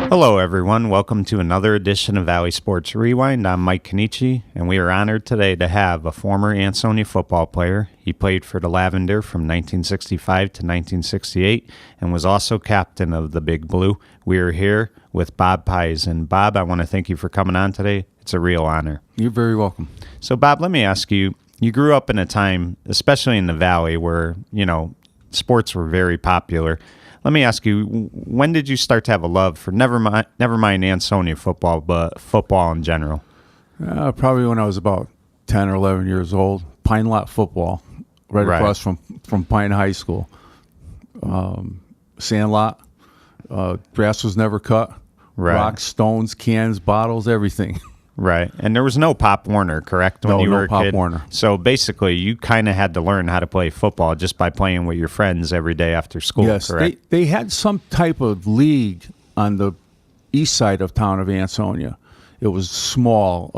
Hello, everyone. Welcome to another edition of Valley Sports Rewind. I'm Mike Cannici, and we are honored today to have a former Ansonia football player. He played for the Lavender from 1965 to 1968 and was also captain of the Big Blue. We are here with Bob Pysz. And Bob, I want to thank you for coming on today. It's a real honor. You're very welcome. So, Bob, let me ask you, you grew up in a time, especially in the Valley, where, sports were very popular. Let me ask you, when did you start to have a love for never mind Ansonia football, but football in general? Probably when I was about 10 or 11 years old. Pine Lot football, right across from Pine High School. Sand lot, grass was never cut. Right. Rocks, stones, cans, bottles, everything. Right. And there was no Pop Warner, correct, when you were a kid? No Pop Warner. So basically, you kind of had to learn how to play football just by playing with your friends every day after school, yes, correct? They had some type of league on the east side of town of Ansonia. It was small.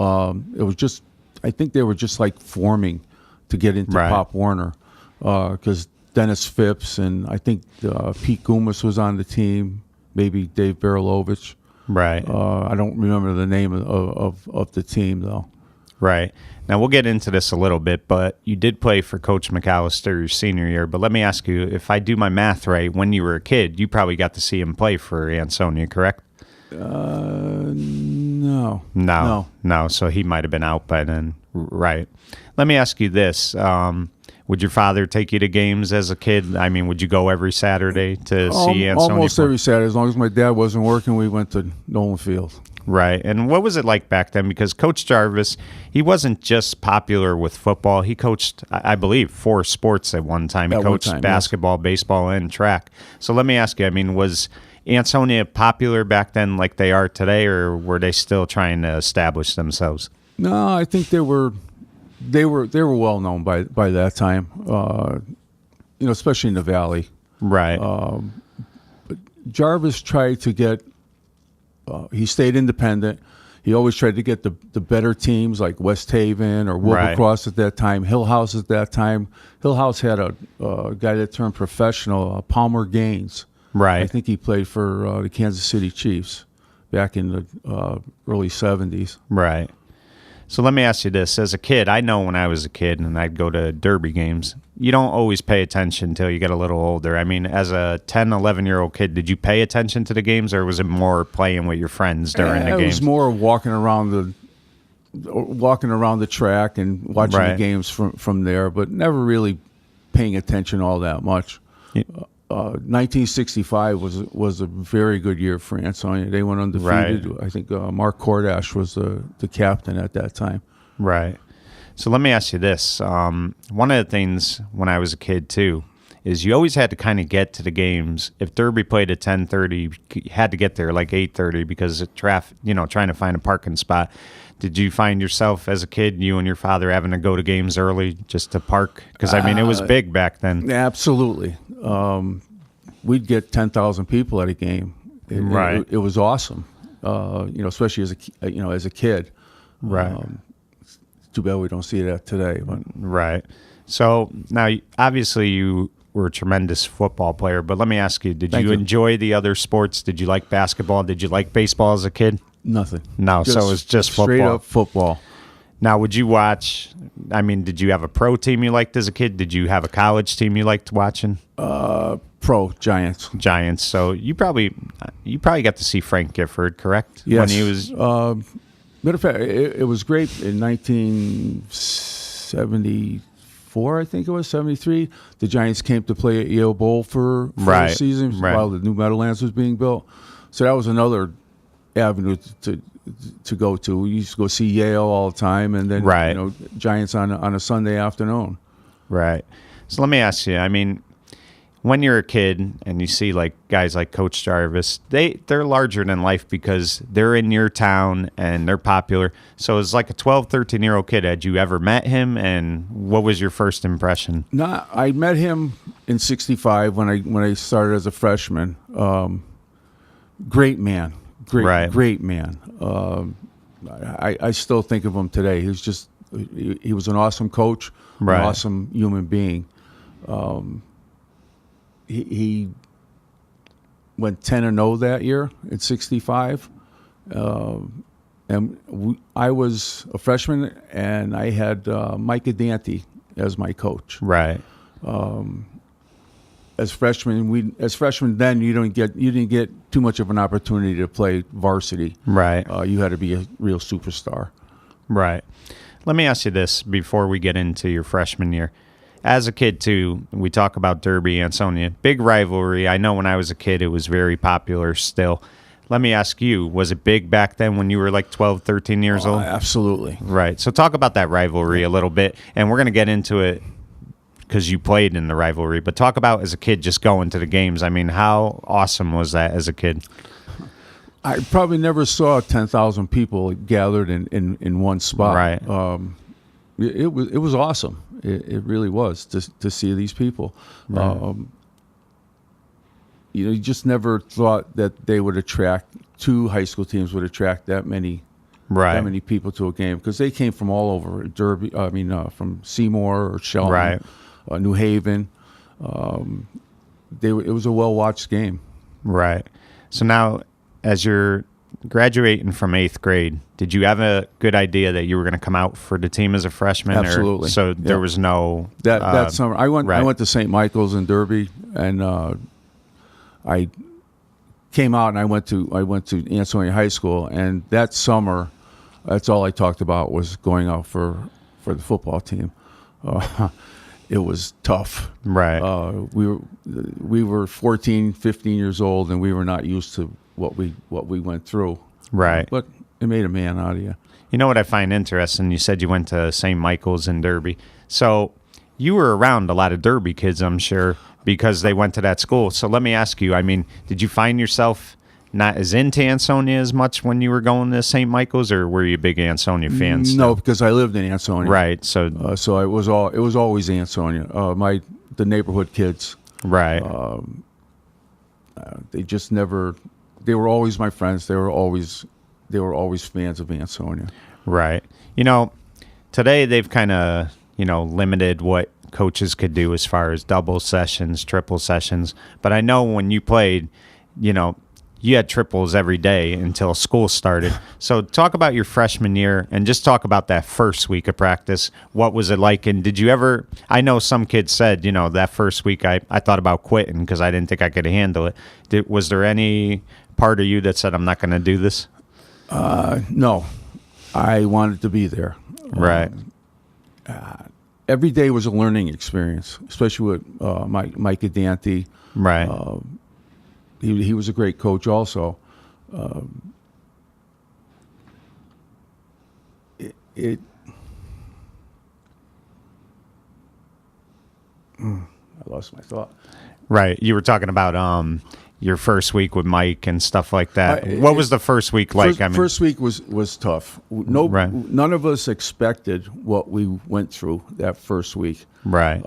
It was just, I think they were just like forming to get into Pop Warner because Dennis Phipps and I think Pete Gumas was on the team, maybe Dave Barilovich. Right. I don't remember the name of the team, though. Right. Now, we'll get into this a little bit, but you did play for Coach McAllister your senior year. But let me ask you, if I do my math right, when you were a kid, you probably got to see him play for Ansonia, correct? No. No. So he might have been out by then. Right. Let me ask you this. Would your father take you to games as a kid? I mean, would you go every Saturday to see Ansonia? Almost every Saturday. As long as my dad wasn't working, we went to Nolan Field. Right. And what was it like back then? Because Coach Jarvis, he wasn't just popular with football. He coached, I believe, 4 sports at one time. He coached basketball, baseball, and track. So let me ask you, I mean, was Ansonia popular back then like they are today, or were they still trying to establish themselves? No, I think they were well known by that time, especially in the Valley. Right. But Jarvis tried to get. He stayed independent. He always tried to get the better teams like West Haven or Wilbercross at that time, Hill House at that time. Hill House had a guy that turned professional, Palmer Gaines. Right. I think he played for the Kansas City Chiefs back in the early 70s. Right. So let me ask you this. As a kid, I know when I was a kid and I'd go to Derby games, you don't always pay attention until you get a little older. I mean, as a 10, 11-year-old kid, did you pay attention to the games, or was it more playing with your friends during the games? It was more walking around the track and watching the games from there, but never really paying attention all that much. Yeah. 1965 was a very good year for Ansonia. They went undefeated. Right. I think Mark Kordash was the captain at that time. Right. So let me ask you this. One of the things when I was a kid, too, is you always had to kind of get to the games. If Derby played at 10:30, you had to get there like 8:30 because of traffic, trying to find a parking spot. Did you find yourself as a kid, you and your father, having to go to games early just to park? Because, I mean, it was big back then. Absolutely. We'd get 10,000 people at a game. It was awesome, especially as a kid. Right. It's too bad we don't see that today. But. Right. So now, obviously, you were a tremendous football player, but let me ask you, did you enjoy the other sports? Did you like basketball? Did you like baseball as a kid? Nothing. No, so it was just football. Straight up football. Now, would you watch, did you have a pro team you liked as a kid? Did you have a college team you liked watching? Pro, Giants. Giants. So you probably got to see Frank Gifford, correct? Yes. When he was... matter of fact, it was great in 1974, I think it was, 73. The Giants came to play at Yale Bowl for a season while the new Meadowlands was being built. So that was another avenue to go to. We used to go see Yale all the time, and then Giants on a Sunday afternoon. Right. So let me ask you. I mean, when you're a kid and you see like guys like Coach Jarvis, they're larger than life because they're in your town and they're popular. So as like a 12, 13-year-old kid, had you ever met him, and what was your first impression? No, I met him in '65 when I started as a freshman. Great man. Great man. I still think of him today. He was an awesome coach, an awesome human being. He went 10-0 that year in '65, I was a freshman, and I had Mike Cannici as my coach. Right. As freshmen, then you didn't get too much of an opportunity to play varsity. Right. You had to be a real superstar. Right. Let me ask you this before we get into your freshman year. As a kid, too, we talk about Derby, Ansonia. Big rivalry. I know when I was a kid, it was very popular still. Let me ask you, was it big back then when you were like 12, 13 years old? Absolutely. Right. So talk about that rivalry a little bit, and we're going to get into it because you played in the rivalry. But talk about as a kid just going to the games. I mean, how awesome was that as a kid? I probably never saw 10,000 people gathered in one spot. Right. It was awesome. It really was to see these people. Right. You just never thought that they would attract, 2 high school teams would attract that many people to a game, because they came from all over Derby. From Seymour or Shelton, right. New Haven. It was a well-watched game. Right. So now, as you're graduating from 8th grade, did you have a good idea that you were going to come out for the team as a freshman? Absolutely. So there was no that summer. I went. Right. I went to St. Michael's in Derby, and I came out and I went to Ansonia High School, and that summer, that's all I talked about was going out for the football team. It was tough. Right. We were 14, 15 years old, and we were not used to what we went through. Right. But it made a man out of you. You know what I find interesting? You said you went to St. Michael's in Derby. So you were around a lot of Derby kids, I'm sure, because they went to that school. So let me ask you, I mean, did you find yourself not as into Ansonia as much when you were going to St. Michael's, or were you a big Ansonia fan? No, because I lived in Ansonia. Right. So it was always Ansonia. The neighborhood kids. Right. They just never. They were always my friends. They were always fans of Ansonia. Right. Today they've kind of limited what coaches could do as far as double sessions, triple sessions. But I know when you played, you had triples every day until school started. So talk about your freshman year and just talk about that first week of practice. What was it like? And did you ever, I know some kids said, that first week I thought about quitting because I didn't think I could handle it. Was there any part of you that said, I'm not going to do this? No. I wanted to be there. Right. Every day was a learning experience, especially with Mike Cannici. Right. He was a great coach also. I lost my thought. Right. You were talking about your first week with Mike and stuff like that. What was the first week like? First week was tough. Right. None of us expected what we went through that first week. Right.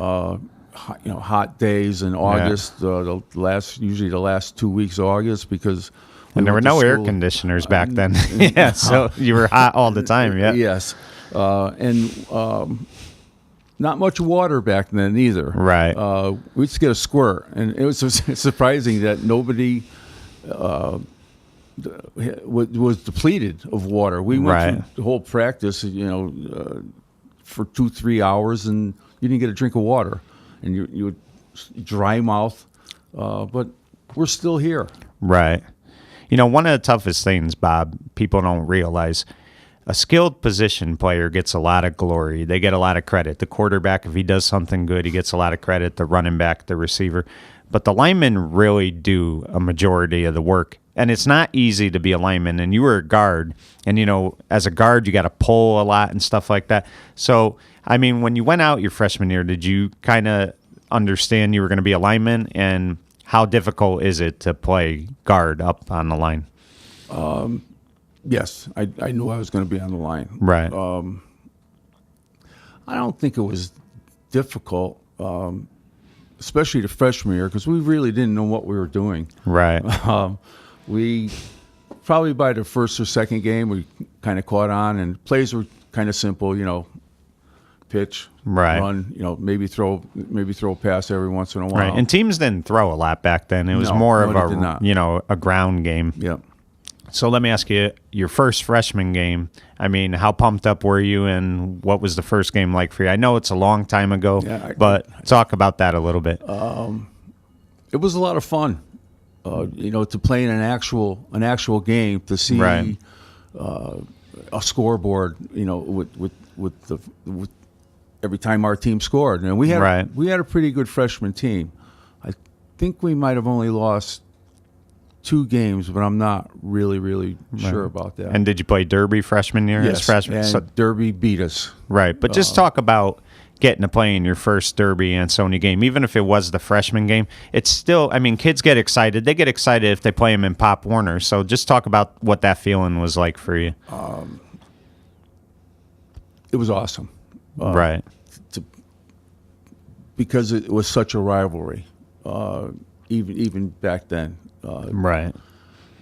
Hot days in August, usually the last 2 weeks of August, because there were no air conditioners back then. Yeah, so you were hot all the time. Yeah. Yes, and not much water back then either. Right. We'd just get a squirt, and it was surprising that nobody was depleted of water. We went through the whole practice, for 2-3 hours, and you didn't get a drink of water. And you would dry mouth, but we're still here. Right. One of the toughest things, Bob, people don't realize, a skilled position player gets a lot of glory. They get a lot of credit. The quarterback, if he does something good, he gets a lot of credit. The running back, the receiver. But the linemen really do a majority of the work. And it's not easy to be a lineman. And you were a guard. And, as a guard, you got to pull a lot and stuff like that. So, when you went out your freshman year, did you kind of understand you were going to be a lineman? And how difficult is it to play guard up on the line? Yes, I knew I was going to be on the line. Right. I don't think it was difficult, especially the freshman year, because we really didn't know what we were doing. Right. We probably by the first or second game, we kind of caught on, and plays were kind of simple, pitch, right? Run, maybe throw a pass every once in a while. Right. And teams didn't throw a lot back then. It was more of a ground game. Yeah. So let me ask you, your first freshman game, I mean, how pumped up were you, and what was the first game like for you? I know it's a long time ago, but talk about that a little bit. It was a lot of fun, to play in an actual game, to see a scoreboard, with every time our team scored. And we had a pretty good freshman team. I think we might have only lost 2 games, but I'm not really sure about that. And did you play Derby freshman year? Yes, freshman? And Derby beat us. Right, but just talk about getting to play in your first Derby Ansonia game. Even if it was the freshman game, it's still, I mean, kids get excited. They get excited if they play them in Pop Warner. So just talk about what that feeling was like for you. It was awesome. Right. Because it was such a rivalry, even back then. Right.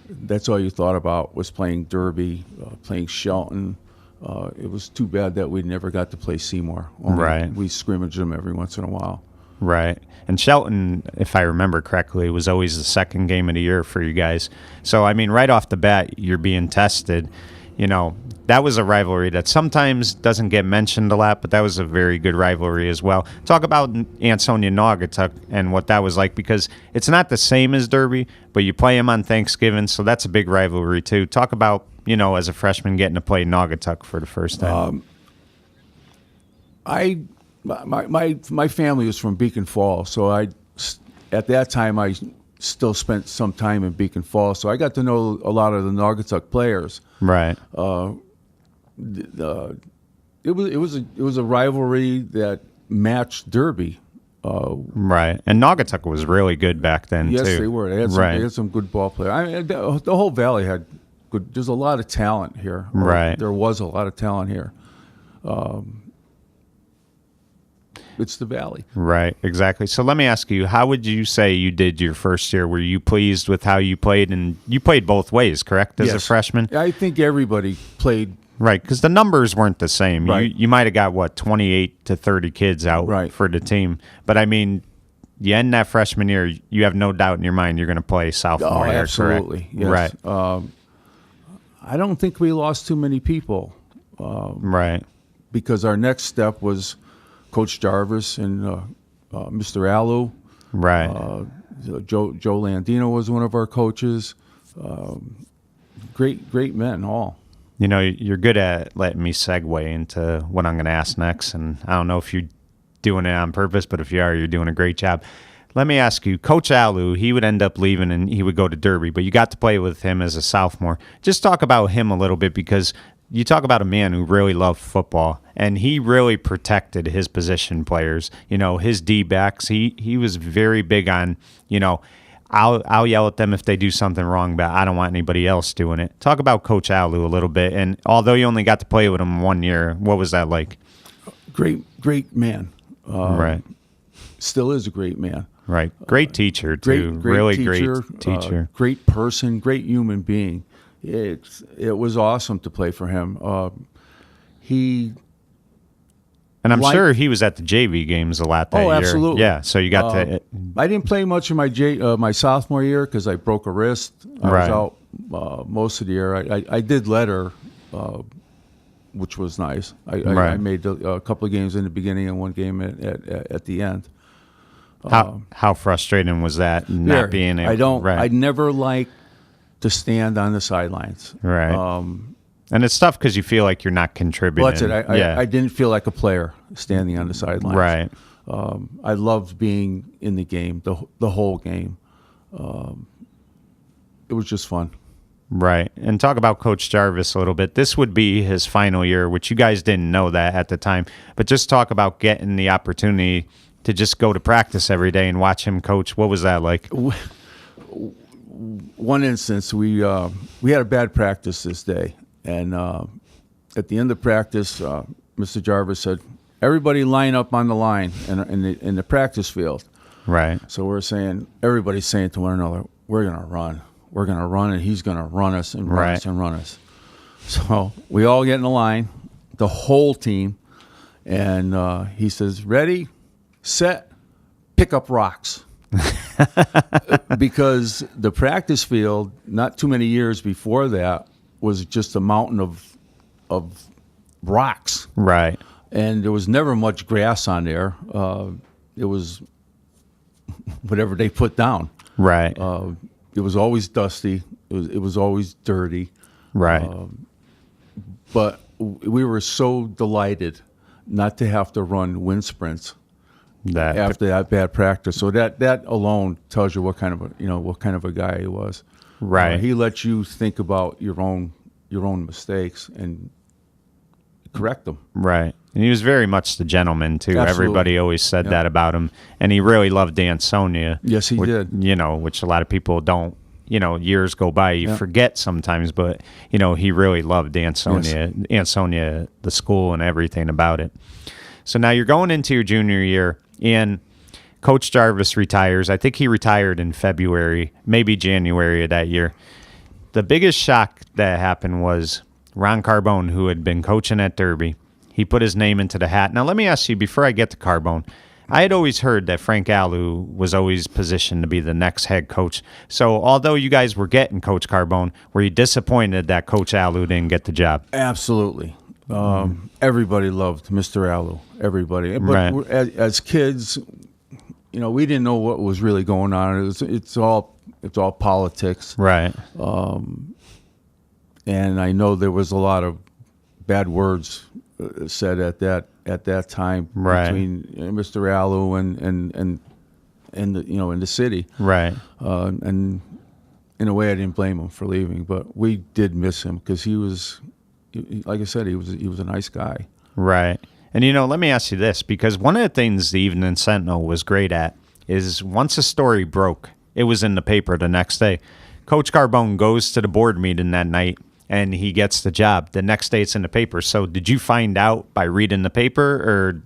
That's all you thought about was playing Derby, playing Shelton. It was too bad that we never got to play Seymour. We scrimmaged them every once in a while. Right. And Shelton, if I remember correctly, was always the second game of the year for you guys. So, I mean, right off the bat, you're being tested. That was a rivalry that sometimes doesn't get mentioned a lot, but that was a very good rivalry as well. Talk about Ansonia Naugatuck and what that was like, because it's not the same as Derby, but you play them on Thanksgiving, so that's a big rivalry too. Talk about, as a freshman getting to play Naugatuck for the first time. My family was from Beacon Falls, so at that time I still spent some time in Beacon Falls, so I got to know a lot of the Naugatuck players. Right. It was a rivalry that matched Derby. Right, and Naugatuck was really good back then too. Yes, they were. They had some good ball players. The whole valley had good. There's a lot of talent here. Right, there was a lot of talent here. It's the valley. Right, exactly. So let me ask you, how would you say you did your first year? Were you pleased with how you played? And you played both ways, correct, as a freshman? I think everybody played. Right, because the numbers weren't the same. Right. You might have got, 28 to 30 kids out for the team. But, I mean, you end that freshman year, you have no doubt in your mind you're going to play sophomore year, absolutely. correct? Yes. Right. I don't think we lost too many people. Right. Because our next step was Coach Jarvis and Mr. Allu. Right. Joe Landino was one of our coaches. Great men, all. You're good at letting me segue into what I'm going to ask next, and I don't know if you're doing it on purpose, but if you are, you're doing a great job. Let me ask you, Coach Allu, he would end up leaving and he would go to Derby, but you got to play with him as a sophomore. Just talk about him a little bit, because you talk about a man who really loved football, and he really protected his position players. His D-backs, he was very big on, I'll yell at them if they do something wrong, but I don't want anybody else doing it. Talk about Coach Allu a little bit. And although you only got to play with him 1 year, what was that like? Great man. Right. Still is a great man. Right. Great teacher, too. Great teacher. Great person, great human being. It was awesome to play for him. And I'm sure he was at the JV games a lot that year. Oh, absolutely. Yeah, so you got to... I didn't play much in my sophomore year because I broke a wrist. I was out most of the year. I did letter, which was nice. I made a couple of games in the beginning and one game at the end. How frustrating was that not being able... I never liked to stand on the sidelines. Right. And it's tough because you feel like you're not contributing. Well, that's it. I didn't feel like a player standing on the sidelines. Right. I loved being in the game, the whole game. It was just fun. Right. And talk about Coach Jarvis a little bit. This would be his final year, which you guys didn't know that at the time. But just talk about getting the opportunity to just go to practice every day and watch him coach. What was that like? One instance, we had a bad practice this day. And at the end of practice, Mr. Jarvis said, "Everybody line up on the line in the practice field." Right. So everybody's saying to one another, "We're gonna run. We're gonna run, and he's gonna run us and run us and run us." So we all get in the line, the whole team, And he says, ready, set, pick up rocks. Because the practice field, not too many years before that, was just a mountain of rocks. Right. And there was never much grass on there. It was whatever they put down. Right. It was always dusty. It was always dirty. Right. But we were so delighted not to have to run wind sprints after that bad practice. So that alone tells you what kind of a guy he was. Right. He let you think about your own mistakes and correct them. Right. And he was very much the gentleman, too. Absolutely. Everybody always said that about him. And he really loved Ansonia. Yes, he did. Which a lot of people don't, years go by. You forget sometimes, but, he really loved Ansonia, Ansonia, the school and everything about it. So now you're going into your junior year, and Coach Jarvis retires. I think he retired in February, maybe January of that year. The biggest shock that happened was Ron Carbone, who had been coaching at Derby. He put his name into the hat. Now, let me ask you, before I get to Carbone, I had always heard that Frank Alou was always positioned to be the next head coach. So, although you guys were getting Coach Carbone, were you disappointed that Coach Alou didn't get the job? Absolutely. Everybody loved Mr. Alou. Everybody. But Right. as kids, we didn't know what was really going on. It's all politics. Right. And I know there was a lot of bad words said at that time between Mr. Alou and the city. Right. And in a way, I didn't blame him for leaving, but we did miss him because he was, like I said, he was a nice guy. Right. And, let me ask you this, because one of the things the Evening Sentinel was great at is once a story broke, it was in the paper the next day. Coach Carbone goes to the board meeting that night, and he gets the job. The next day it's in the paper. So did you find out by reading the paper? Or,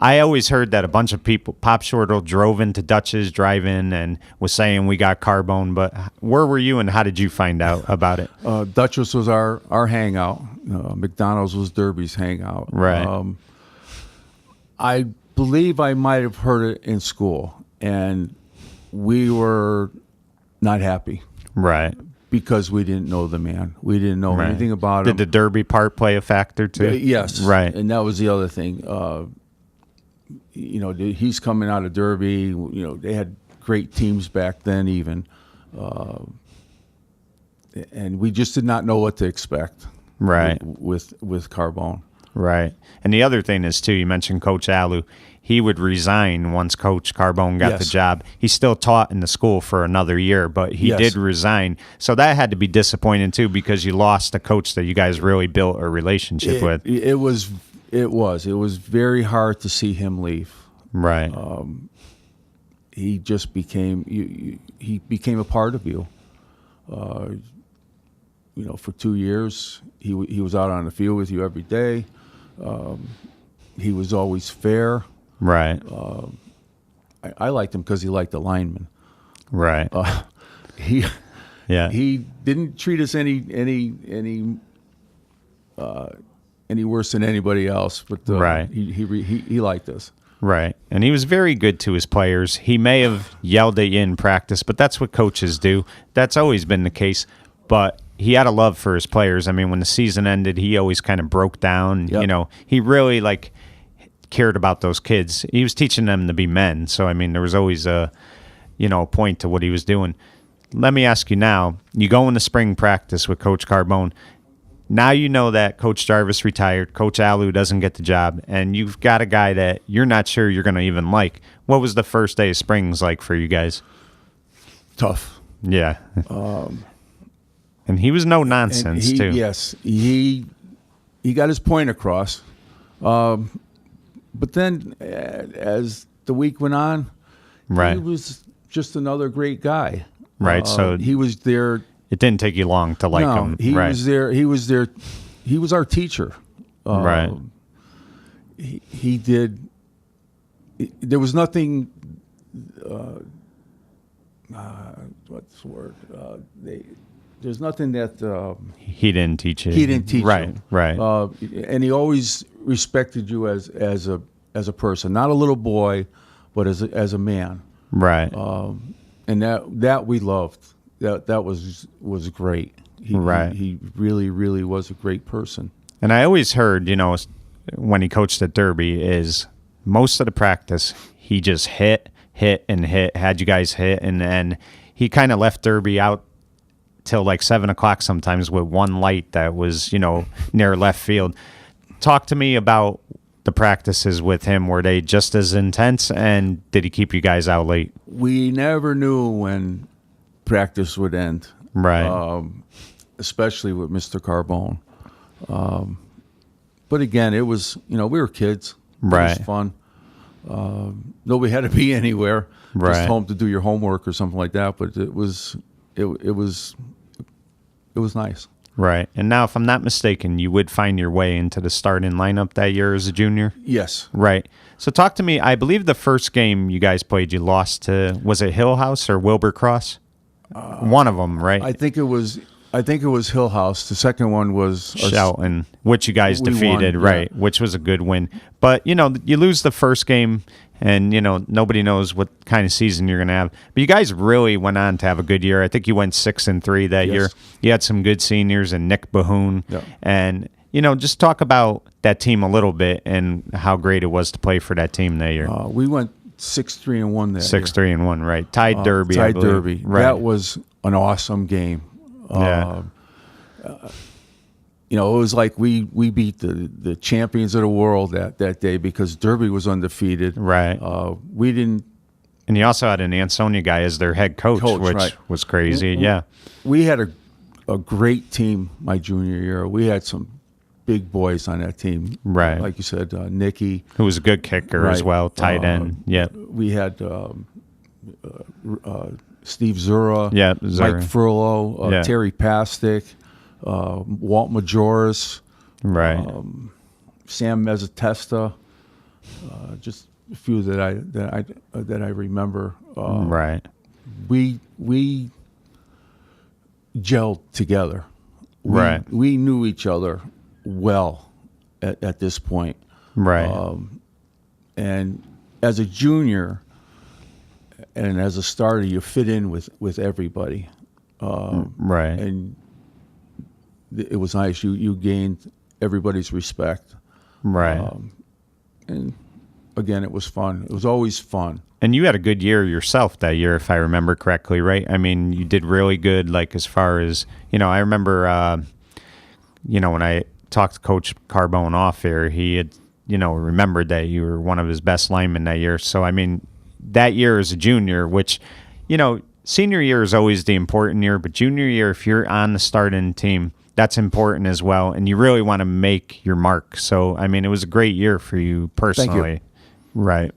I always heard that a bunch of people, Pop Shortle drove into Dutch's drive-in and was saying we got Carbone, but where were you and how did you find out about it? Dutch's was our hangout. McDonald's was Derby's hangout. Right. I believe I might have heard it in school, and we were not happy. Right. Because we didn't know the man. We didn't know anything about him. Did the Derby part play a factor too? Yes. Right. And that was the other thing. He's coming out of Derby. They had great teams back then even. And we just did not know what to expect. Right. With Carbone. Right. And the other thing is, too, you mentioned Coach Alou. He would resign once Coach Carbone got the job. He still taught in the school for another year, but he did resign. So that had to be disappointing, too, because you lost a coach that you guys really built a relationship with. It was very hard to see him leave. Right. He just became he became a part of you. For 2 years, he was out on the field with you every day. He was always fair. Right. I liked him because he liked the linemen. Right. He didn't treat us any worse than anybody else, but he liked us. Right. And he was very good to his players. He may have yelled at you in practice, but that's what coaches do. That's always been the case. But he had a love for his players. When the season ended, he always kind of broke down. Yep. He really cared about those kids. He was teaching them to be men. So there was always a point to what he was doing. Let me ask you now. You go into spring practice with Coach Carbone. Now you know that Coach Jarvis retired, Coach Alou doesn't get the job, and you've got a guy that you're not sure you're going to even like. What was the first day of springs like for you guys? Tough. Yeah. And he was no nonsense, too. Yes. He got his point across. But then as the week went on, he was just another great guy. Right. So he was there. It didn't take you long to like him. He was there. He was there. He was our teacher. Right. He did. There was nothing. What's the word? There's nothing that he didn't teach you. He didn't teach right. you. Right. And he always respected you as a person, not a little boy, but as a man. Right. And that we loved. That was great. He really, really was a great person. And I always heard, when he coached at Derby, is most of the practice he just hit, and hit, had you guys hit, and then he kind of left Derby out till like 7 o'clock sometimes with one light that was, near left field. Talk to me about the practices with him. Were they just as intense, and did he keep you guys out late? We never knew when practice would end. Right. Especially with Mr. Carbone. But again, it was, we were kids. Right. It was fun. Nobody had to be anywhere. Right. Just home to do your homework or something like that. But it was nice. Right. And now, if I'm not mistaken, you would find your way into the starting lineup that year as a junior? Yes. Right. So talk to me. I believe the first game you guys played, you lost to, was it Hill House or Wilbur Cross? One of them, right? I think it was Hill House. The second one was Shelton, which you guys defeated, won, right? Yeah. Which was a good win. But, you lose the first game, and, nobody knows what kind of season you're going to have. But you guys really went on to have a good year. I think you went 6-3 that year. You had some good seniors and Nick Bahoon. Yeah. And, just talk about that team a little bit and how great it was to play for that team that year. We went 6-3-1 that year. 6-3-1, right? Tied Derby, Tied Derby. Right. That was an awesome game. Yeah. It was like we beat the champions of the world that day because Derby was undefeated. Right. We didn't. And you also had an Ansonia guy as their head coach which right. was crazy. Yeah. We had a great team my junior year. We had some big boys on that team. Right. Like you said, Nicky. Who was a good kicker as well, tight end. Yeah. We had Steve Zura. Yeah, Zura. Mike Furlow, Terry Pastick, Walt Majoris. Right. Sam Mezzatesta. Just a few that I remember. Right. We gelled together. Right. We knew each other well at this point. Right. And as a junior and as a starter, you fit in with everybody. Right. And it was nice. You gained everybody's respect. Right. And again, it was fun. It was always fun. And you had a good year yourself that year, if I remember correctly, right? I mean, you did really good, like as far as, I remember, when I talked to Coach Carbone off air, he had, remembered that you were one of his best linemen that year. So, I mean, that year as a junior, which, senior year is always the important year, but junior year, if you're on the starting team, that's important as well. And you really want to make your mark. So, I mean, it was a great year for you personally. Thank you. Right.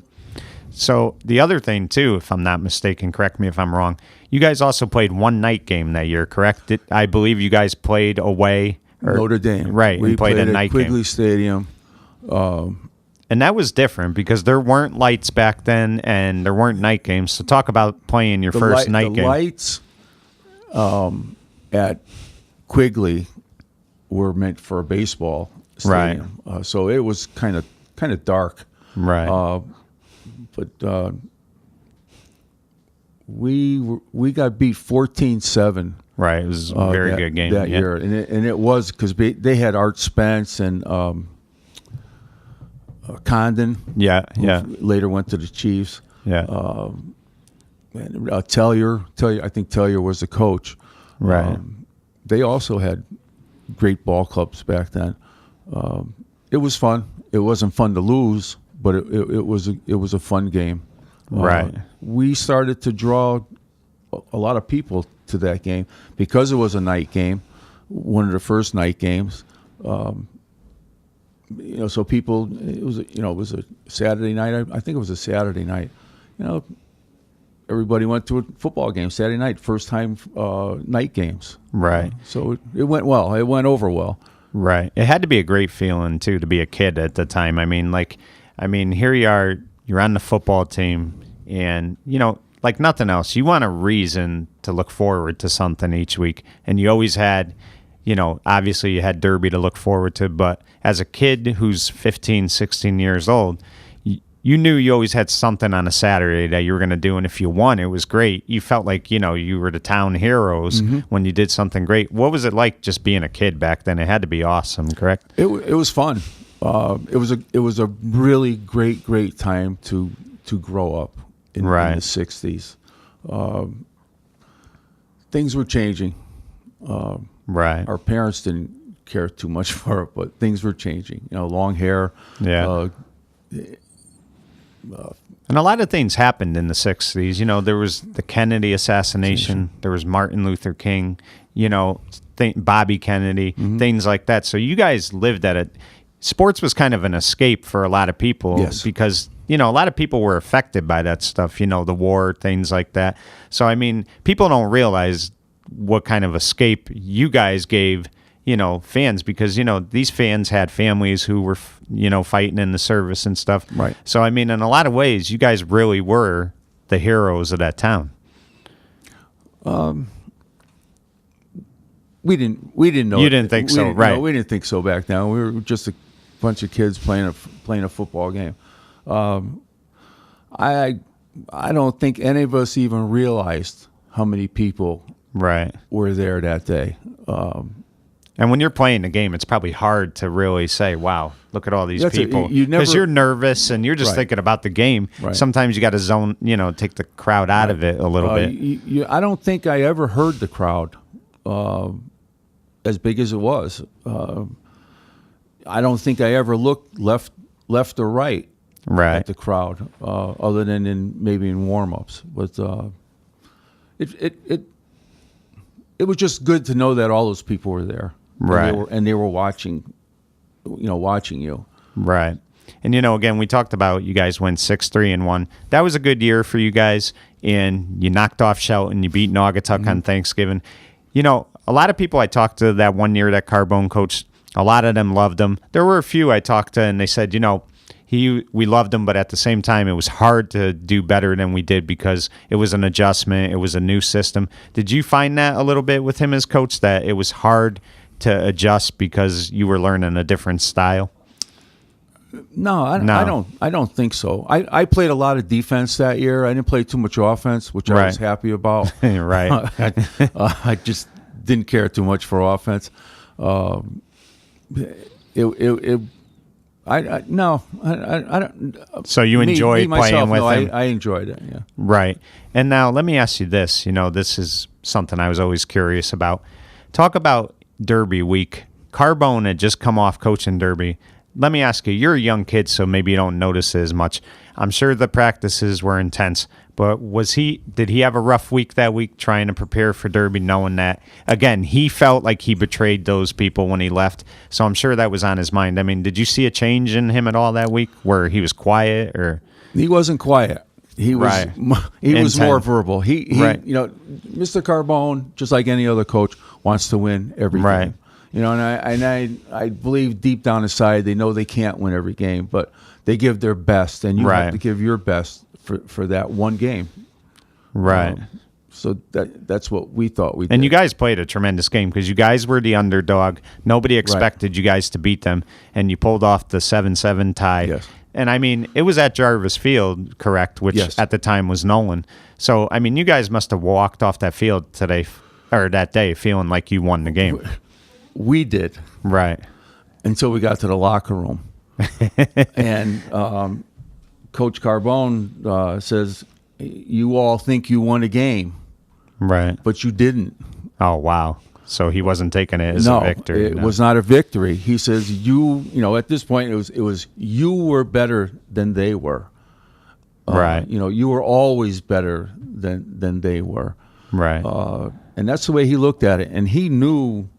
So the other thing, too, if I'm not mistaken, correct me if I'm wrong, you guys also played one night game that year, correct? I believe you guys played away. Notre Dame. Right, we played a night Quigley game. Stadium. And that was different because there weren't lights back then and there weren't night games. So talk about playing your first night game. The lights at Quigley were meant for a baseball stadium. Right. So it was kind of dark. Right. But we got beat 14-7. Right, it was a very good game that year, and it was because they had Art Spence and Condon. Yeah, yeah. Later went to the Chiefs. Yeah. And Tellier. I think Tellier was the coach. Right. They also had great ball clubs back then. It was fun. It wasn't fun to lose, but it was a fun game. Right. We started to draw a lot of people to that game because it was a night game, one of the first night games. So people, it was a Saturday night. I think it was a Saturday night. Everybody went to a football game Saturday night, first time night games. Right. So it went well. It went over well. Right. It had to be a great feeling too to be a kid at the time. I mean, here you are. You're on the football team, and like nothing else, you want a reason to look forward to something each week, and you always had, obviously you had Derby to look forward to, but as a kid who's 15, 16 years old, you knew you always had something on a Saturday that you were going to do, and if you won, it was great. You felt like, you were the town heroes when you did something great. What was it like just being a kid back then? It had to be awesome, correct? It was fun. It was a really great time to grow up in the 60s. Things were changing. Right. Our parents didn't care too much for it, but things were changing. Long hair. Yeah. And a lot of things happened in the 60s. There was the Kennedy assassination. There was Martin Luther King, Bobby Kennedy, things like that. So you guys lived at it. Sports was kind of an escape for a lot of people because, a lot of people were affected by that stuff, the war, things like that. So, people don't realize what kind of escape you guys gave fans, because these fans had families who were fighting in the service and stuff. Right. So in a lot of ways, you guys really were the heroes of that town. We didn't know. You didn't think so, right? We didn't think so back then. We were just a bunch of kids playing a football game. I don't think any of us even realized how many people were there that day. And when you're playing the game, it's probably hard to really say, wow, look at all these people. Because you're nervous and you're just thinking about the game. Right. Sometimes you got to zone, take the crowd out of it a little bit. I don't think I ever heard the crowd as big as it was. I don't think I ever looked left or right at the crowd, other than maybe in warm-ups. But it was just good to know that all those people were there. Right. And they were watching you. Right. And, again, we talked about you guys went 6-3-1. That was a good year for you guys, and you knocked off Shelton. You beat Naugatuck on Thanksgiving. A lot of people I talked to that one year that Carbone coached, a lot of them loved him. There were a few I talked to, and they said, we loved him, but at the same time, it was hard to do better than we did because it was an adjustment. It was a new system. Did you find that a little bit with him as coach, that it was hard to adjust because you were learning a different style? No, I don't think so. I played a lot of defense that year. I didn't play too much offense, which I was happy about. Right. I just didn't care too much for offense. I don't. So you enjoyed playing with him? I enjoyed it. Yeah. Right. And now let me ask you this. This is something I was always curious about. Talk about Derby week. Carbone had just come off coaching Derby. Let me ask you, you're a young kid, so maybe you don't notice it as much. I'm sure the practices were intense, but did he have a rough week that week trying to prepare for Derby, knowing that, again, he felt like he betrayed those people when he left, so I'm sure that was on his mind. Did you see a change in him at all that week where he was quiet? Or he wasn't quiet. He was was more verbal. He Mr. Carbone, just like any other coach, wants to win every game. And I believe deep down inside they know they can't win every game, but they give their best, and you have to give your best for that one game. Right. So that's what we thought we did. And you guys played a tremendous game because you guys were the underdog. Nobody expected you guys to beat them, and you pulled off the 7-7 tie. Yes. And, it was at Jarvis Field, correct, which at the time was Nolan. So, you guys must have walked off that field that day feeling like you won the game. We did. Right. Until we got to the locker room. And Coach Carbone says, you all think you won a game. Right. But you didn't. Oh, wow. So he wasn't taking it as a victory. It was not a victory. He says, at this point, it was you were better than they were. Right. You were always better than they were. Right. And that's the way he looked at it. And he knew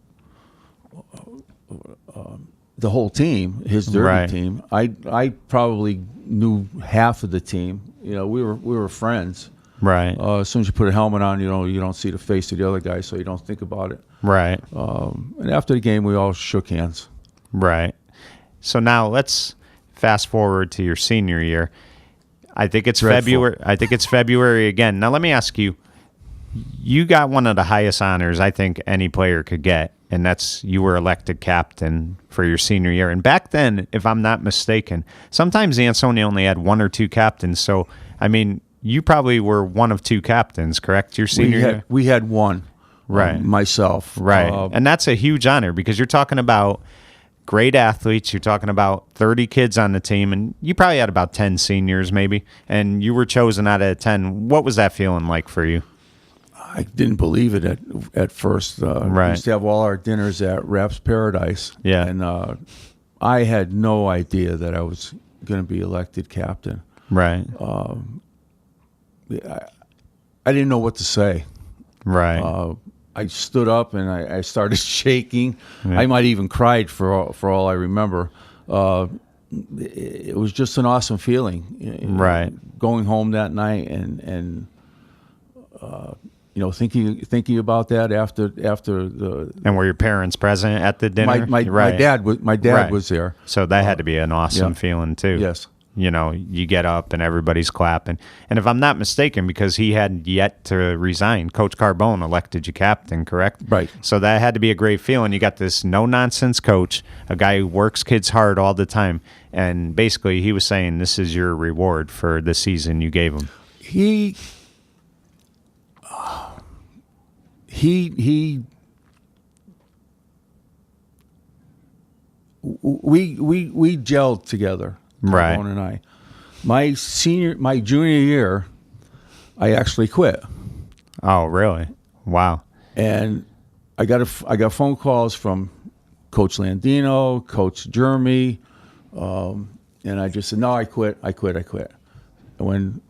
the whole team, his Derby team. I probably knew half of the team. We were friends. Right. As soon as you put a helmet on, you don't see the face of the other guy, so you don't think about it. Right. And after the game, we all shook hands. Right. So now let's fast forward to your senior year. I think it's February. I think it's February again. Now let me ask you. You got one of the highest honors I think any player could get, and you were elected captain for your senior year. And back then, if I'm not mistaken, sometimes Ansonia only had 1 or 2 captains. So, I mean, you probably were one of 2 captains, correct? Your senior year? We had one, right? Myself. Right. And that's a huge honor because you're talking about great athletes. You're talking about 30 kids on the team, and you probably had about 10 seniors maybe, and you were chosen out of 10. What was that feeling like for you? I didn't believe it at first. We used to have all our dinners at Raps Paradise. Yeah. And I had no idea that I was going to be elected captain. Right. I didn't know what to say. Right. I stood up and I started shaking. Yeah. I might even cried for all I remember. It was just an awesome feeling. Right. Going home that night and thinking about that after the. And were your parents present at the dinner? My dad was there. So that had to be an awesome feeling too. Yes. You get up and everybody's clapping. And if I'm not mistaken, because he had yet to resign, Coach Carbone elected you captain, correct? Right. So that had to be a great feeling. You got this no-nonsense coach, a guy who works kids hard all the time. And basically he was saying this is your reward for the season you gave him. We gelled together, right? Carbone and I. My junior year, I actually quit. Oh, really? Wow. And I got phone calls from Coach Landino, Coach Jeremy, and I just said, no, I quit. And when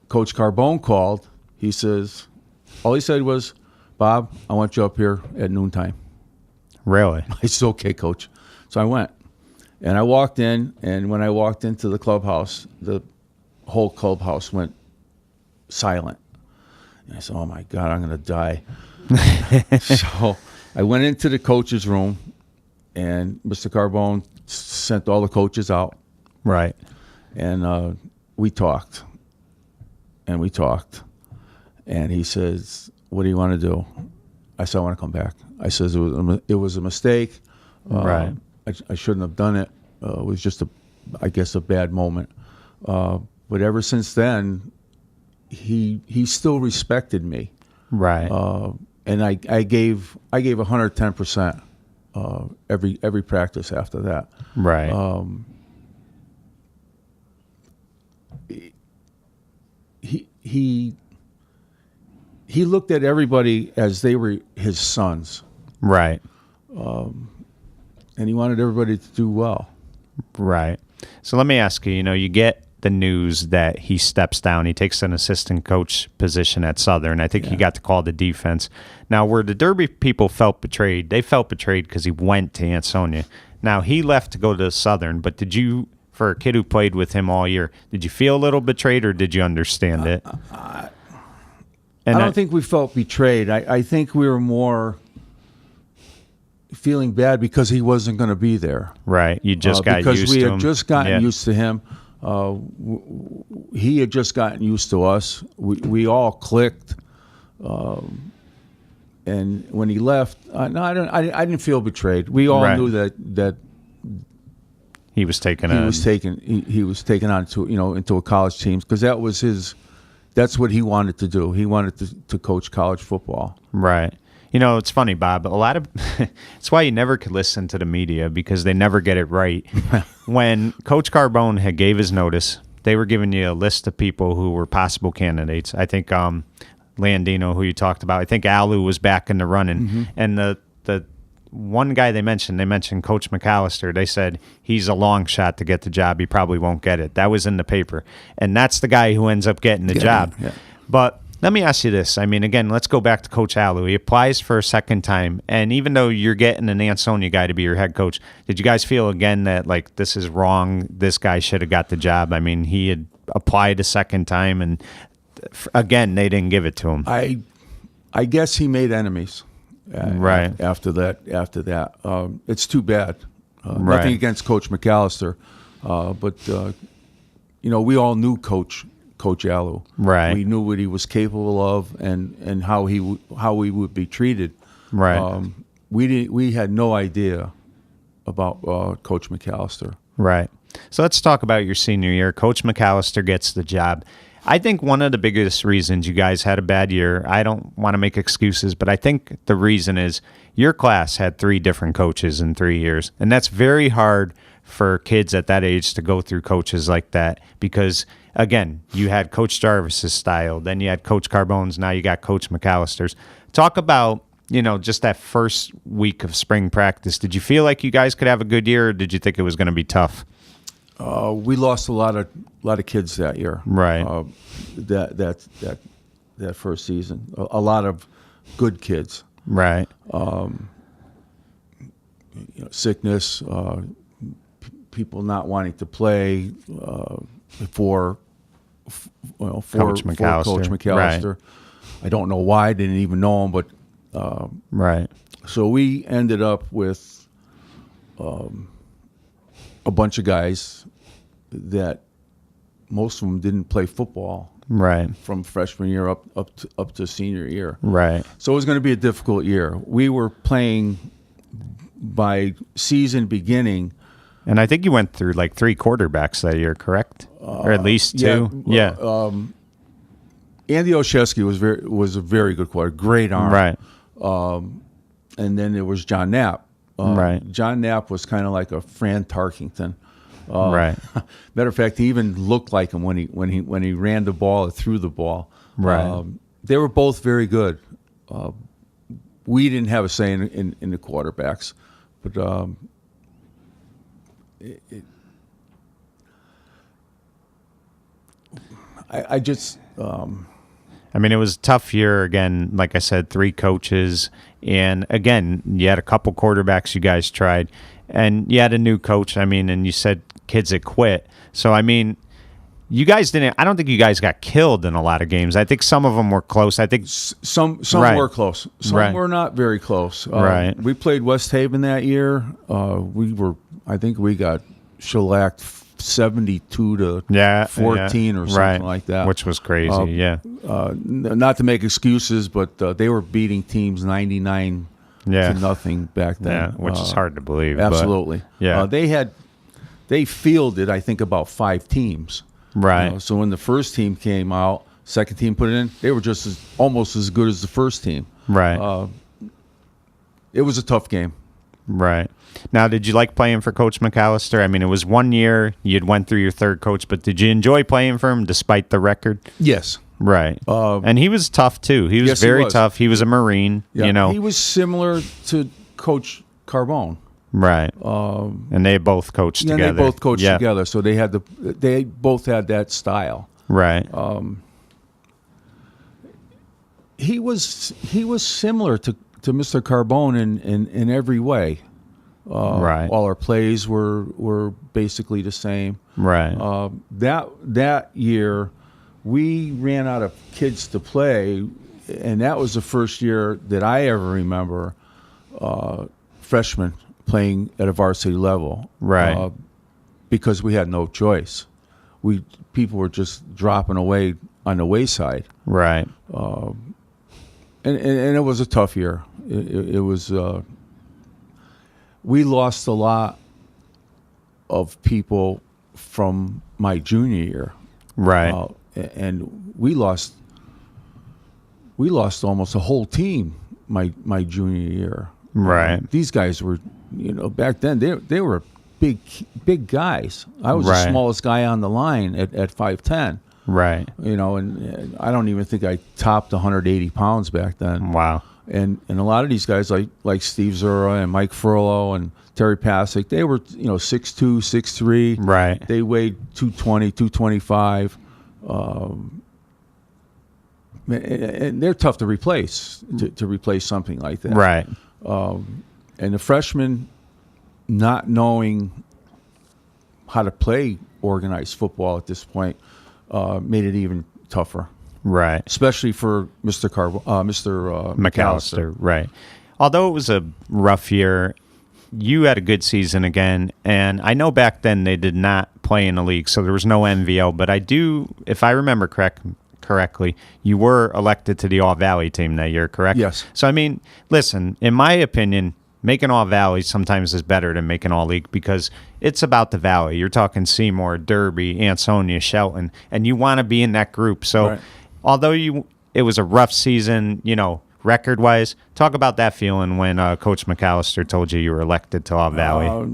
Coach Carbone called, all he said was, Bob, I want you up here at noontime. Really? I said, okay, Coach. So I went. And I walked in, and when I walked into the clubhouse, the whole clubhouse went silent. And I said, oh, my God, I'm going to die. So I went into the coach's room, and Mr. Carbone sent all the coaches out. Right. And we talked. And he says, what do you want to do? I said, I want to come back. I says, it was a mistake. Right. I shouldn't have done it. It was just a bad moment. But ever since then, he still respected me. Right. And I gave 110% every practice after that. Right. He looked at everybody as they were his sons. Right. And he wanted everybody to do well. Right. So let me ask you, you get the news that he steps down. He takes an assistant coach position at Southern. I think he got to call the defense. Now, where the Derby people felt betrayed, they felt betrayed because he went to Ansonia. Now, he left to go to Southern, but did you, for a kid who played with him all year, did you feel a little betrayed or did you understand it? I don't think we felt betrayed. I think we were more feeling bad because he wasn't going to be there. Right. You just got used to him. Because we had just gotten used to him. He had just gotten used to us. We all clicked. And when he left, I didn't feel betrayed. We all knew that he was taken on into a college team because that's what he wanted to do. He wanted to coach college football. Right. It's funny, Bob. It's why you never could listen to the media because they never get it right. When Coach Carbone had gave his notice, they were giving you a list of people who were possible candidates. I think Landino, who you talked about. I think Alu was back in the running. Mm-hmm. And the one guy they mentioned Coach McAllister. They said he's a long shot to get the job. He probably won't get it. That was in the paper. And that's the guy who ends up getting the job. Yeah. But let me ask you this. I mean, again, let's go back to Coach Alu. He applies for a second time, and even though you're getting an Ansonia guy to be your head coach, did you guys feel again that, like, this is wrong, this guy should have got the job? I mean, he had applied a second time, and again, they didn't give it to him. I guess he made enemies right after that. It's too bad. Nothing against Coach McAllister, but we all knew Coach Alu. Right. We knew what he was capable of and how he would be treated. Right. we had no idea about Coach McAllister. Right. So let's talk about your senior year. Coach McAllister gets the job. I think one of the biggest reasons you guys had a bad year, I don't want to make excuses, but I think the reason is your class had 3 different coaches in 3 years. And that's very hard for kids at that age to go through coaches like that because, again, you had Coach Jarvis's style, then you had Coach Carbone's, now you got Coach McAllister's. Talk about, just that first week of spring practice. Did you feel like you guys could have a good year, or did you think it was going to be tough? We lost a lot of kids that year. Right. That first season, a lot of good kids. Right. Sickness, people not wanting to play for Coach McAllister. Right. I don't know why. I didn't even know him, but right. So we ended up with a bunch of guys that most of them didn't play football. Right. From freshman year up to senior year. Right. So it was going to be a difficult year. We were playing by season beginning. And I think you went through like 3 quarterbacks that year, correct? Or at least 2? Yeah. Andy Olszewski was a very good quarterback, great arm. Right. And then there was John Knapp. Right. John Knapp was kind of like a Fran Tarkington. Right. Matter of fact, he even looked like him when he ran the ball or threw the ball. Right. They were both very good. We didn't have a say in the quarterbacks, but I just. I mean, it was a tough year. Again, like I said, 3 coaches. And again, you had a couple quarterbacks you guys tried. And you had a new coach. I mean, and you said kids had quit. So, I mean, you guys didn't – I don't think you guys got killed in a lot of games. I think some of them were close. I think – Some right. were close. Some were not very close. Right. We played West Haven that year. I think we got shellacked 72 to 14 or something like that. Which was crazy, not to make excuses, but they were beating teams 99 to nothing back then. Yeah, which is hard to believe. Absolutely. But, they fielded, I think, about 5 teams. Right. So when the first team came out, second team put it in, they were just almost as good as the first team. Right. It was a tough game. Right. Now, did you like playing for Coach McAllister? I mean, it was 1 year. You'd went through your 3rd coach, but did you enjoy playing for him despite the record? Yes. Right. And he was tough, too. He was very tough. He was a Marine, He was similar to Coach Carbone. Right. And they both coached together. Yeah, they both coached together, so they both had that style. Right. He was similar to Mr. Carbone in every way. Right. All our plays were basically the same. Right. That year, we ran out of kids to play, and that was the first year that I ever remember freshmen playing at a varsity level. Right. Because we had no choice. People were just dropping away on the wayside. Right. And it was a tough year. It was. We lost a lot of people from my junior year. Right. And we lost almost a whole team my junior year. Right. These guys were, back then they were big guys. I was the smallest guy on the line at 5'10". Right. And I don't even think I topped 180 pounds back then. Wow. And a lot of these guys like Steve Zura and Mike Furlow and Terry Pasick, they were 6'2", 6'3". Right. They weighed 220, 225. And they're tough to replace something like that. Right. And the freshmen not knowing how to play organized football at this point made it even tougher. Right. Especially for Mr. McAllister. Right. Although it was a rough year, you had a good season again. And I know back then they did not play in the league, so there was no MVL. But I do, if I remember correct, correctly, you were elected to the All-Valley team that year, correct? Yes. So, I mean, listen, in my opinion, making All-Valley sometimes is better than making All-League because it's about the Valley. You're talking Seymour, Derby, Ansonia, Shelton, and you want to be in that group. So, although it was a rough season, record-wise, talk about that feeling when Coach McAllister told you were elected to All-Valley.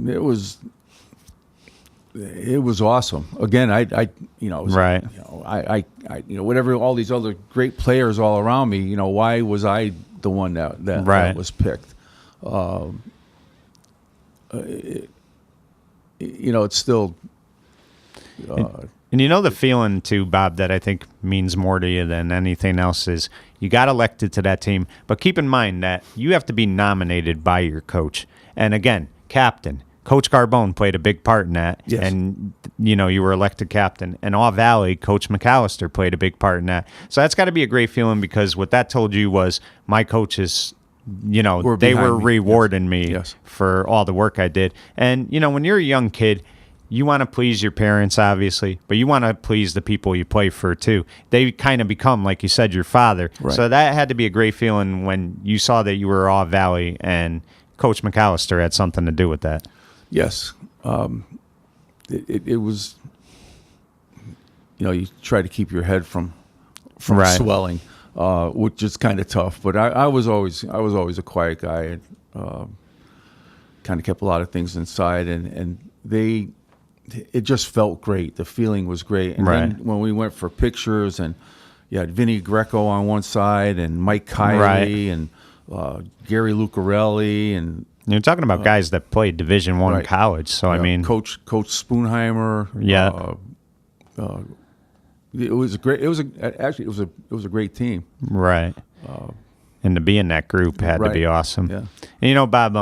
It was awesome. Again, whatever all these other great players all around me, why was I the one that was picked? It's still. And the feeling too, Bob, that I think means more to you than anything else is you got elected to that team, but keep in mind that you have to be nominated by your coach. And again, captain. Coach Carbone played a big part in that, and you were elected captain. And All-Valley, Coach McAllister played a big part in that. So that's got to be a great feeling because what that told you was my coaches, they were rewarding me for all the work I did. And, when you're a young kid, you want to please your parents, obviously, but you want to please the people you play for, too. They kind of become, like you said, your father. Right. So that had to be a great feeling when you saw that you were All-Valley and Coach McAllister had something to do with that. Yes. It was, you try to keep your head from swelling, which is kind of tough. But I was always a quiet guy and kind of kept a lot of things inside. And it just felt great. The feeling was great. And then when we went for pictures and you had Vinny Greco on one side and Mike Cannici and Gary Lucarelli and you're talking about guys that played Division I college, so I mean, Coach Spoonheimer. It was great. It was a great team. Right. And to be in that group had to be awesome. Yeah. And Bob,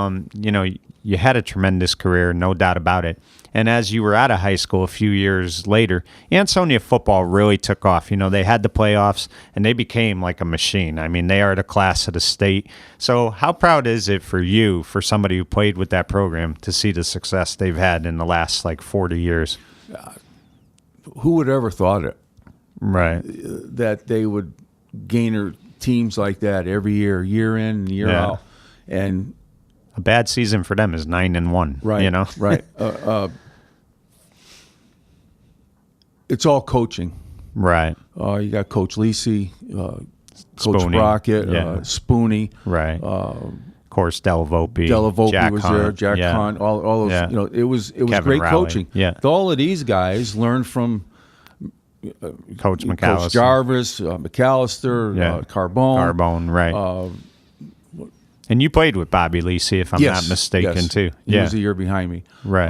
you had a tremendous career, no doubt about it. And as you were out of high school a few years later, Ansonia football really took off. They had the playoffs, and they became like a machine. I mean, they are the class of the state. So how proud is it for you, for somebody who played with that program, to see the success they've had in the last, 40 years? Who would ever thought it? Right. That they would gainer teams like that every year, year in and year out. And a bad season for them is 9-1. Right. Right. It's all coaching. Right. You got Coach Lisi, Coach Spoony, Brockett, Spoony. Right. Of course, Delavolpe Jack was Hunt, there. Jack Hunt. All those. It was Kevin great Rowley. coaching. Yeah. All of these guys learned from Coach McAllister, Coach Jarvis, McAllister, Carbone, right. And you played with Bobby Lisi, if I'm not mistaken, too. He was a year behind me. Right.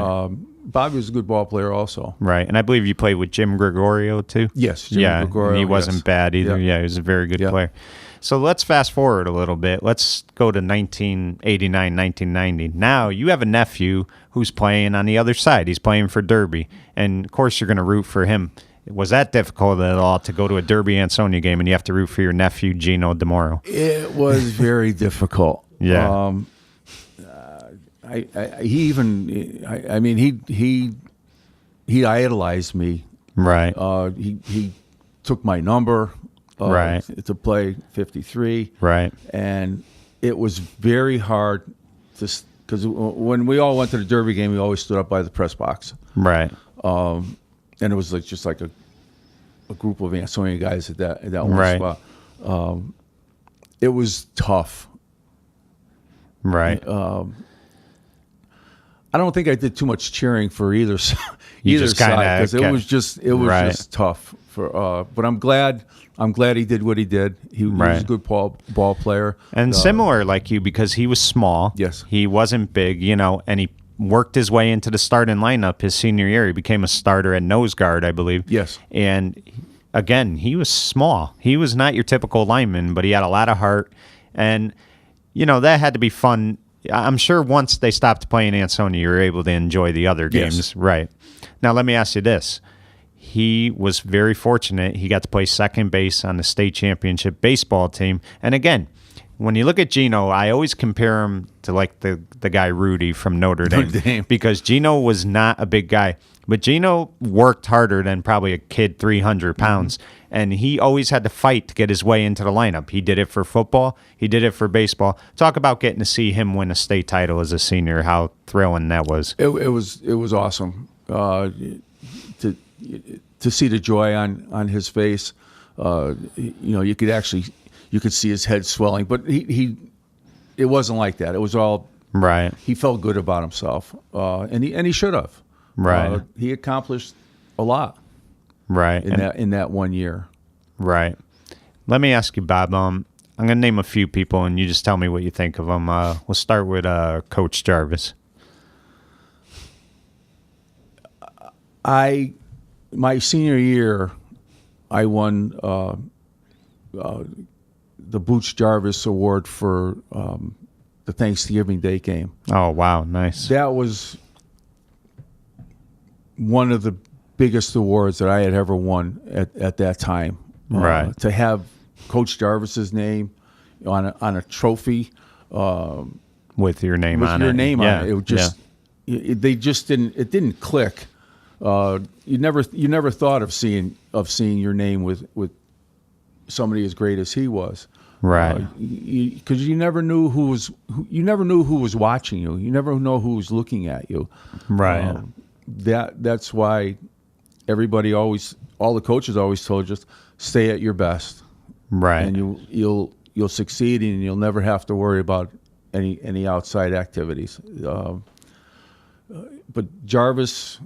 Bobby was a good ball player also. Right. And I believe you played with Jim Gregorio, too? Yes, Jim Gregorio. And he wasn't bad either. Yeah, he was a very good player. So let's fast forward a little bit. Let's go to 1989, 1990. Now you have a nephew who's playing on the other side. He's playing for Derby. And, of course, you're going to root for him. Was that difficult at all to go to a Derby Ansonia game and you have to root for your nephew, Gino DeMoro? It was very difficult. Yeah. He idolized me. Right. He took my number. To play 53. Right. And it was very hard because when we all went to the Derby game, we always stood up by the press box. Right. And it was just like a group of Ansonia guys at that one spot. It was tough. Right. I don't think I did too much cheering for either side because it was just tough. But I'm glad he did what he did. He was a good ball player. And similar like you because he was small. Yes. He wasn't big, and he worked his way into the starting lineup his senior year. He became a starter at nose guard, I believe. Yes. And again, he was small. He was not your typical lineman, but he had a lot of heart. And, that had to be fun. I'm sure once they stopped playing Ansonia, you were able to enjoy the other games. Yes. Right. Now, let me ask you this. He was very fortunate. He got to play second base on the state championship baseball team. And again, when you look at Gino, I always compare him to like the guy Rudy from Notre Dame, because Gino was not a big guy, but Gino worked harder than probably a kid 300 pounds, and he always had to fight to get his way into the lineup. He did it for football. He did it for baseball. Talk about getting to see him win a state title as a senior, how thrilling that was. It was awesome to see the joy on his face. You could see his head swelling, but it wasn't like that. It was all right. He felt good about himself, and he should have. Right. He accomplished a lot. Right. In that 1 year. Right. Let me ask you, Bob. I'm going to name a few people, and you just tell me what you think of them. We'll start with Coach Jarvis. My senior year, I won the Boots Jarvis Award for the Thanksgiving Day game. Oh, wow. Nice. That was one of the biggest awards that I had ever won at that time. Right. To have Coach Jarvis's name on a trophy. With your name on it. With your name on it. It just, it didn't click. You never thought of seeing your name with somebody as great as he was. Right. Because you never knew who was watching you. You never know who was looking at you. Right. That's why all the coaches always told us, stay at your best. Right. And you'll succeed, and you'll never have to worry about any outside activities. But Jarvis,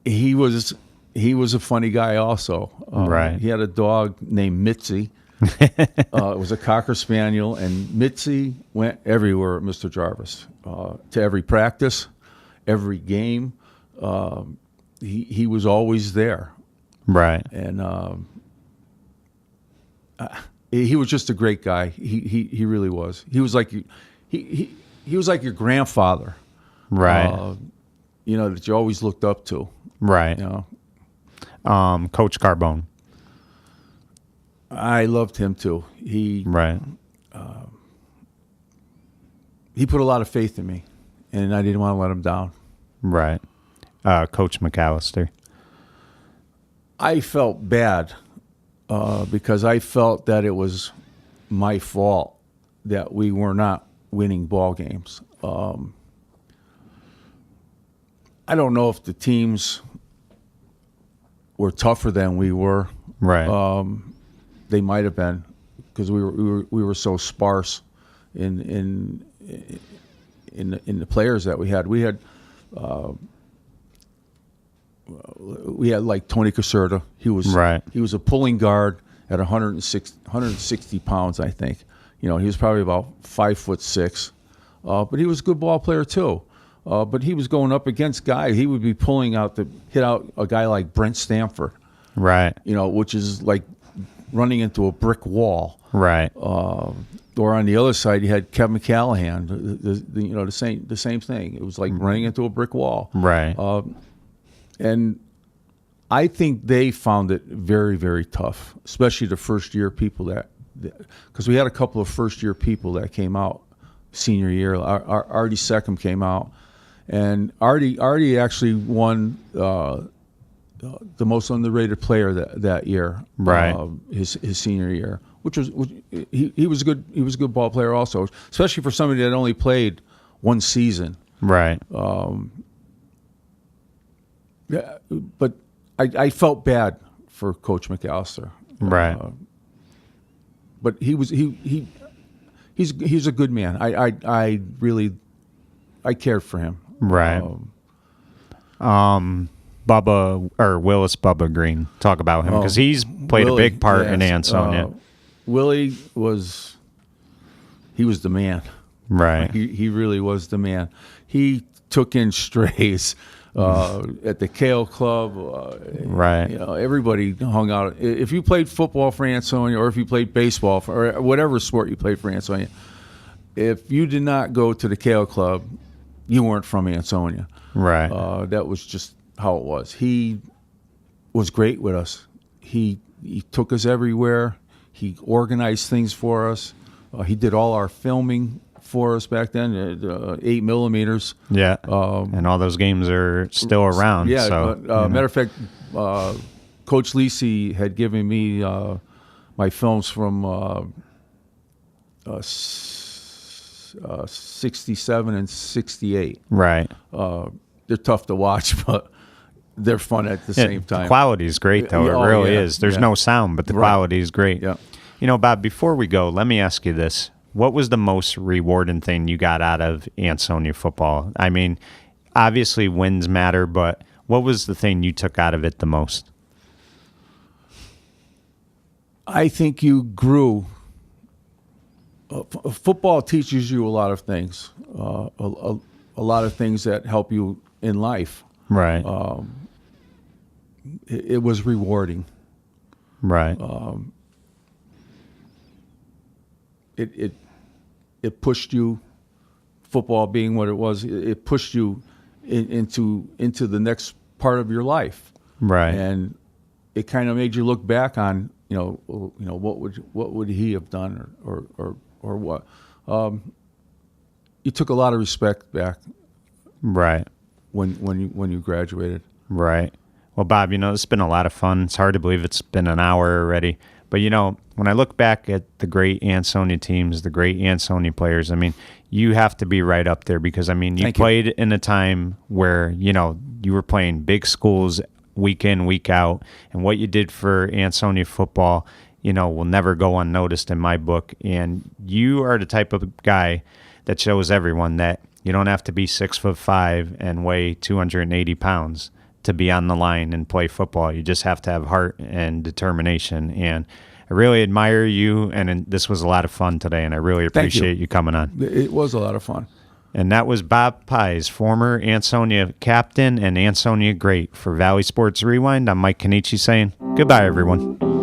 he was a funny guy also. Right. He had a dog named Mitzi. It was a Cocker Spaniel, and Mitzi went everywhere with Mr. Jarvis, to every practice, every game. He was always there. Right. And he was just a great guy. He really was. He was like he was like your grandfather. Right. That you always looked up to. Right. Coach Carbone. I loved him too. Right. He put a lot of faith in me, and I didn't want to let him down. Right. Coach McAllister. I felt bad because I felt that it was my fault that we were not winning ball games. I don't know if the teams were tougher than we were. Right. They might have been, because we were so sparse in the players that we had. We had like Tony Caserta. He was a pulling guard at 160 pounds, I think. He was probably about 5'6", but he was a good ball player too. But he was going up against guys. He would be pulling out to hit out a guy like Brent Stanford. Right. Which is like running into a brick wall. Right. Or on the other side, you had Kevin Callahan. The same thing. It was like running into a brick wall. Right. And I think they found it very, very tough, especially the first-year people because we had a couple of first-year people that came out senior year. Artie Seckham came out, and Artie actually won the most underrated player that year. Right. His senior year, he was a good ball player also, especially for somebody that only played one season. Right. Yeah, but I felt bad for Coach McAllister. Right. But he's a good man. I really cared for him. Right. Bubba or Willis Bubba Green. Talk about him because he's played a big part in Ansonia. Willie was the man. Right. He really was the man. He took in strays. At the Kale Club, right? Everybody hung out. If you played football for Ansonia, or if you played baseball or whatever sport you played for Ansonia, if you did not go to the Kale Club, you weren't from Ansonia. Right. That was just how it was. He was great with us. He took us everywhere. He organized things for us. He did all our filming for us back then, 8 millimeters. Yeah, and all those games are still around. Yeah, so, matter of fact, Coach Lisi had given me my films from 67 and 68. Right. They're tough to watch, but they're fun at the same time. The quality is great, though. It really is. There's no sound, but the quality is great. Yeah. Bob, before we go, let me ask you this. What was the most rewarding thing you got out of Ansonia football? I mean, obviously wins matter, but what was the thing you took out of it the most? I think you grew. Football teaches you a lot of things, a lot of things that help you in life. Right. It was rewarding. Right. It pushed you, football being what it was, it pushed you into the next part of your life. Right. And it kind of made you look back on, what would he have done or what. You took a lot of respect back. Right. When you graduated. Right. Well, Bob, it's been a lot of fun. It's hard to believe it's been an hour already. But, when I look back at the great Ansonia teams, the great Ansonia players, I mean, you have to be right up there because, you played in a time where, you were playing big schools week in, week out. And what you did for Ansonia football, will never go unnoticed in my book. And you are the type of guy that shows everyone that you don't have to be 6'5" and weigh 280 pounds to be on the line and play football. You just have to have heart and determination. And I really admire you, and this was a lot of fun today, and I really appreciate you coming on. It was a lot of fun. And that was Bob Pysz, former Ansonia captain and Ansonia great. For Valley Sports Rewind, I'm Mike Cannici saying goodbye, everyone.